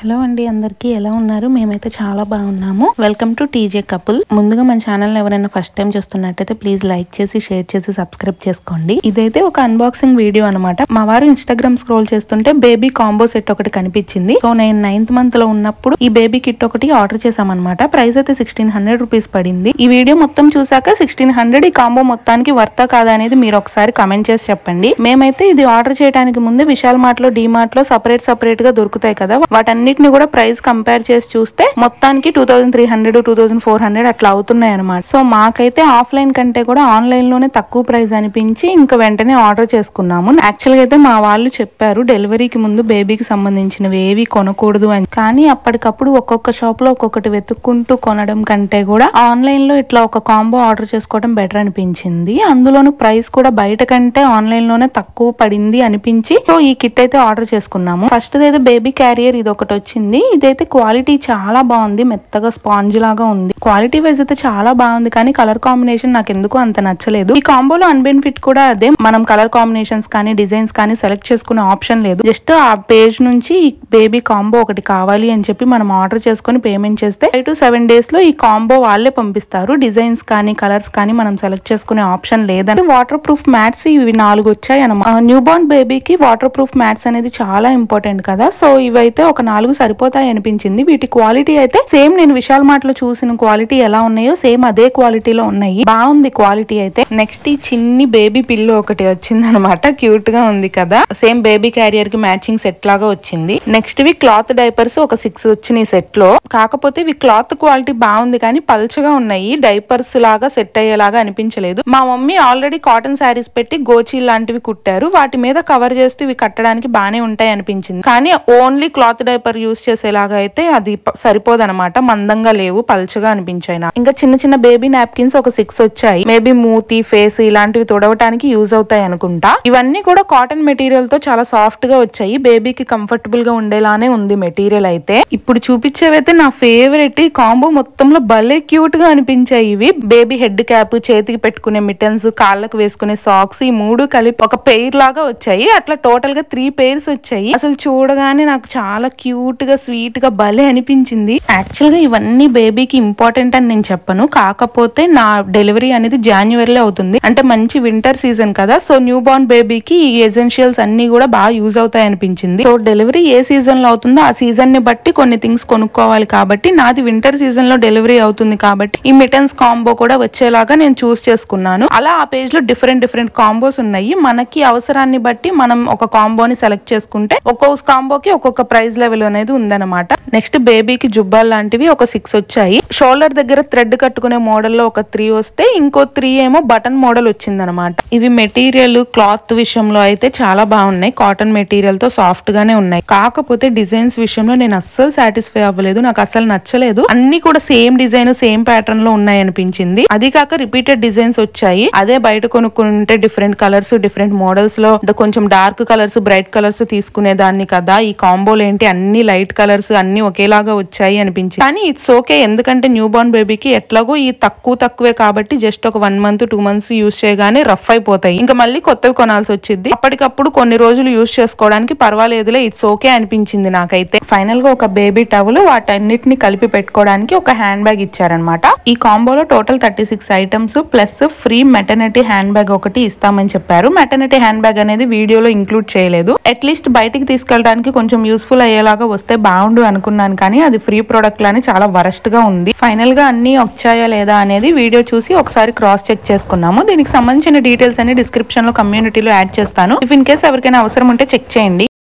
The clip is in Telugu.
హలో అండి, అందరికీ ఎలా ఉన్నారు? మేమైతే చాలా బాగున్నాము. Welcome to TJ couple. ముందుగా మన ఛానల్ ఎవరైనా ఫస్ట్ టైం చూస్తున్నట్టయితే ప్లీజ్ లైక్ చేసి షేర్ చేసి సబ్స్క్రైబ్ చేసుకోండి. ఇదైతే ఒక అన్బాక్సింగ్ వీడియో అనమాట. మా వారు ఇన్స్టాగ్రామ్ స్క్రోల్ చేస్తుంటే బేబీ కాంబో సెట్ ఒకటి కనిపించింది. సో నేను 9th month లో ఉన్నప్పుడు ఈ బేబీ కిట్ ఒకటి ఆర్డర్ చేసామన్నమాట. ప్రైస్ అయితే 1600 రూపీస్ పడింది. ఈ వీడియో మొత్తం చూసాక 1600 ఈ కాంబో మొత్తానికి వర్తా కాదా అనేది మీరు ఒకసారి కమెంట్ చేసి చెప్పండి. మేమైతే ఇది ఆర్డర్ చేయడానికి ముందే విశాల్ మార్ట్ లో, డి మార్ట్ లో సపరేట్ గా దొరుకుతాయి కదా, వాటన్నిటిని కూడా ప్రైస్ కంపేర్ చేసి చూస్తే మొత్తానికి 2300 2400 అట్లా అవుతున్నాయి అనమాట. సో మాకైతే ఆఫ్లైన్ కంటే కూడా ఆన్లైన్ లోనే తక్కువ ప్రైస్ అనిపించి ఇంకా వెంటనే ఆర్డర్ చేసుకున్నాము. యాక్చువల్ గా అయితే మా వాళ్ళు చెప్పారు డెలివరీకి ముందు బేబీకి సంబంధించినవి ఏవి కొనకూడదు అని. కానీ అప్పటికప్పుడు ఒక్కొక్క షాప్ లో ఒక్కొక్కటి వెతుక్కుంటూ కొనడం కంటే కూడా ఆన్లైన్ లో ఇట్లా ఒక కాంబో ఆర్డర్ చేసుకోవడం బెటర్ అనిపించింది. అందులోను ప్రైస్ కూడా బయట కంటే ఆన్లైన్ లోనే తక్కువ పడింది అనిపించి సో ఈ కిట్ అయితే ఆర్డర్ చేసుకున్నాము. ఫస్ట్ అయితే బేబీ క్యారియర్ ఇది ఒకటి వచ్చింది. ఇదైతే క్వాలిటీ చాలా బాగుంది, మెత్తగా స్పాంజ్ లాగా ఉంది. క్వాలిటీ వైజ్ అయితే చాలా బాగుంది, కానీ కలర్ కాంబినేషన్ నాకు ఎందుకు అంత నచ్చలేదు. ఈ కాంబోలో అన్బెనిఫిట్ కూడా అదే, మనం కలర్ కాంబినేషన్స్ కానీ డిజైన్స్ కానీ సెలెక్ట్ చేసుకునే ఆప్షన్ లేదు. జస్ట్ ఆ పేజ్ నుంచి బేబీ కాంబో ఒకటి కావాలి అని చెప్పి మనం ఆర్డర్ చేసుకుని పేమెంట్ చేస్తే 5 to 7 days లో ఈ కాంబో వాళ్ళే పంపిస్తారు. డిజైన్స్ కానీ కలర్స్ కానీ మనం సెలెక్ట్ చేసుకునే ఆప్షన్ లేదని. వాటర్ ప్రూఫ్ మ్యాట్స్ ఇవి 4 వచ్చాయి అన్నమాట. న్యూ బోర్న్ బేబీకి వాటర్ ప్రూఫ్ మ్యాట్స్ అనేది చాలా ఇంపార్టెంట్ కదా, సో ఇవైతే ఒక 4 సరిపోతాయి అనిపించింది. వీటి క్వాలిటీ అయితే సేమ్ నేను విశాల్ మార్ట్ లో చూసిన క్వాలిటీ ఎలా ఉన్నాయో సేమ్ అదే క్వాలిటీలో ఉన్నాయి. బాగుంది క్వాలిటీ అయితే. నెక్స్ట్ ఈ చిన్ని బేబీ పిల్లో ఒకటి వచ్చింది అనమాట. క్యూట్ గా ఉంది కదా, సేమ్ బేబీ క్యారియర్ కి మ్యాచింగ్ సెట్ లాగా వచ్చింది. నెక్స్ట్ వి క్లాత్ డైపర్స్ ఒక 6 వచ్చినాయి సెట్ లో. కాకపోతే ఇవి క్లాత్ క్వాలిటీ బాగుంది కానీ పల్చగా ఉన్నాయి, డైపర్స్ లాగా సెట్ అయ్యేలాగా అనిపించలేదు. మా మమ్మీ ఆల్రెడీ కాటన్ శారీస్ పెట్టి గోచీ లాంటివి కుట్టారు, వాటి మీద కవర్ చేస్తూ ఇవి కట్టడానికి బానే ఉంటాయి అనిపించింది. కానీ ఓన్లీ క్లాత్ డైపర్ యూస్ చేసేలాగా అయితే అది సరిపోదనమాట. మందంగా లేవు, పల్చగా అనిపించాయి. ఇంకా చిన్న చిన్న బేబీ నాప్కిన్స్ ఒక 6 వచ్చాయి. మేబీ మూతి, ఫేస్ ఇలాంటివి తొడవటానికి యూజ్ అవుతాయి అనుకుంటా. ఇవన్నీ కూడా కాటన్ మెటీరియల్ తో చాలా సాఫ్ట్ గా వచ్చాయి. బేబీకి కంఫర్టబుల్ గా ఉండేలానే ఉంది మెటీరియల్ అయితే. ఇప్పుడు చూపించేవైతే నా ఫేవరెట్. ఈ కాంబో మొత్తంలో భలే క్యూట్ గా అనిపించాయి. ఇవి బేబీ హెడ్ క్యాప్, చేతికి పెట్టుకునే మిటన్స్, కాళ్ళకు వేసుకునే సాక్స్, ఈ 3 కలిపి ఒక పెయిర్ లాగా వచ్చాయి. అట్లా టోటల్ గా 3 pairs వచ్చాయి. అసలు చూడగానే నాకు చాలా క్యూట్ గా స్వీట్ గా భలే అనిపించింది. యాక్చువల్ గా ఇవన్నీ బేబీకి ఇంపార్టెంట్ అని నేను చెప్పను, కాకపోతే నా డెలివరీ అనేది జాన్యువరిలో అవుతుంది, అంటే మంచి వింటర్ సీజన్ కదా. సో న్యూ బోర్న్ బేబీకి ఈ ఎసెన్షియల్స్ అన్ని కూడా బాగా యూజ్ అవుతాయి అనిపించింది. సో డెలివరీ ఏ సీజన్ లో అవుతుందో ఆ సీజన్ ని బట్టి కొన్ని థింగ్స్ కొనుక్కోవాలి కాబట్టి నాది వింటర్ సీజన్ లో డెలివరీ అవుతుంది కాబట్టి ఈ మిటన్స్ కాంబో కూడా వచ్చేలాగా నేను చూస్ చేసుకున్నాను. అలా ఆ పేజ్ లో డిఫరెంట్ కాంబోస్ ఉన్నాయి. మనకి అవసరాన్ని బట్టి మనం ఒక కాంబోని సెలెక్ట్ చేసుకుంటే ఒక్కొక్క కాంబోకి ఒక్కొక్క ప్రైస్ లెవెల్ అనేది ఉందన్నమాట. నెక్స్ట్ బేబీకి జుబ్బాల్ లాంటివి ఒక 6 వచ్చాయి. షోల్డర్ దగ్గర థ్రెడ్ కట్టుకునే మోడల్ లో ఒక 3 వస్తే ఇంకో 3 ఏమో బటన్ మోడల్ వచ్చిందనమాట. ఇవి మెటీరియల్ క్లాత్ విషయంలో అయితే చాలా బాగున్నాయి. కాటన్ మెటీరియల్ తో సాఫ్ట్ గానే ఉన్నాయి. కాకపోతే డిజైన్స్ విషయంలో నేను అస్సలు సాటిస్ఫై అవ్వలేదు, నాకు అసలు నచ్చలేదు. అన్ని కూడా సేమ్ డిజైన్ సేమ్ ప్యాటర్న్ లో ఉన్నాయి అనిపించింది. అది కాక రిపీటెడ్ డిజైన్స్ వచ్చాయి. అదే బయట కొనుక్కుంటే డిఫరెంట్ కలర్స్ డిఫరెంట్ మోడల్స్ లో కొంచెం డార్క్ కలర్స్ బ్రైట్ కలర్స్ తీసుకునే దాన్ని కదా. ఈ కాంబోలు ఏంటి అన్ని లైట్ కలర్స్ అన్ని ఒకేలాగా వచ్చాయి అనిపించింది. కానీ ఇట్స్ ఓకే, ఎందుకంటే న్యూ బోర్న్ బేబీకి ఎట్లాగో ఈ తక్కువే కాబట్టి జస్ట్ ఒక 1 month 2 months యూజ్ చేయగానే రఫ్ అయిపోతాయి. ఇంకా మళ్ళీ కొత్తవి కొనాల్సి వచ్చింది. అప్పటికప్పుడు కొన్ని రోజులు యూజ్ చేసుకోవడానికి పర్వాలేదులే, ఇట్స్ ఓకే అనిపించింది నాకైతే. ఫైనల్ గా ఒక బేబీ టవల్, వాటన్నిటిని కలిపి పెట్టుకోవడానికి ఒక హ్యాండ్ బ్యాగ్ ఇచ్చారనమాట. ఈ కాంబోలో total 36 items plus free maternity hand bag ఒకటి ఇస్తామని చెప్పారు. మెటర్నిటీ హ్యాండ్ బ్యాగ్ అనేది వీడియోలో ఇంక్లూడ్ చేయలేదు. అట్లీస్ట్ బయటికి తీసుకెళ్ళడానికి కొంచెం యూస్ఫుల్ అయ్యేలాగా వస్తే బాగుండు అనుకున్నాను, కానీ అది ఫ్రీ ప్రొడక్ట్ లానే చాలా వరస్ట్ గా ఉంది. ఫైనల్ గా అన్ని వచ్చాయా లేదా అనేది వీడియో చూసి ఒకసారి క్రాస్ చెక్ చేసుకున్నాము. దీనికి సంబంధించిన డీటెయిల్స్ అన్ని డిస్క్రిప్షన్ లో కమ్యూనిటీలో యాడ్ చేస్తాను. ఇఫ్ ఇన్ కేస్ ఎవరికైనా అవసరం ఉంటే చెక్ చేయండి.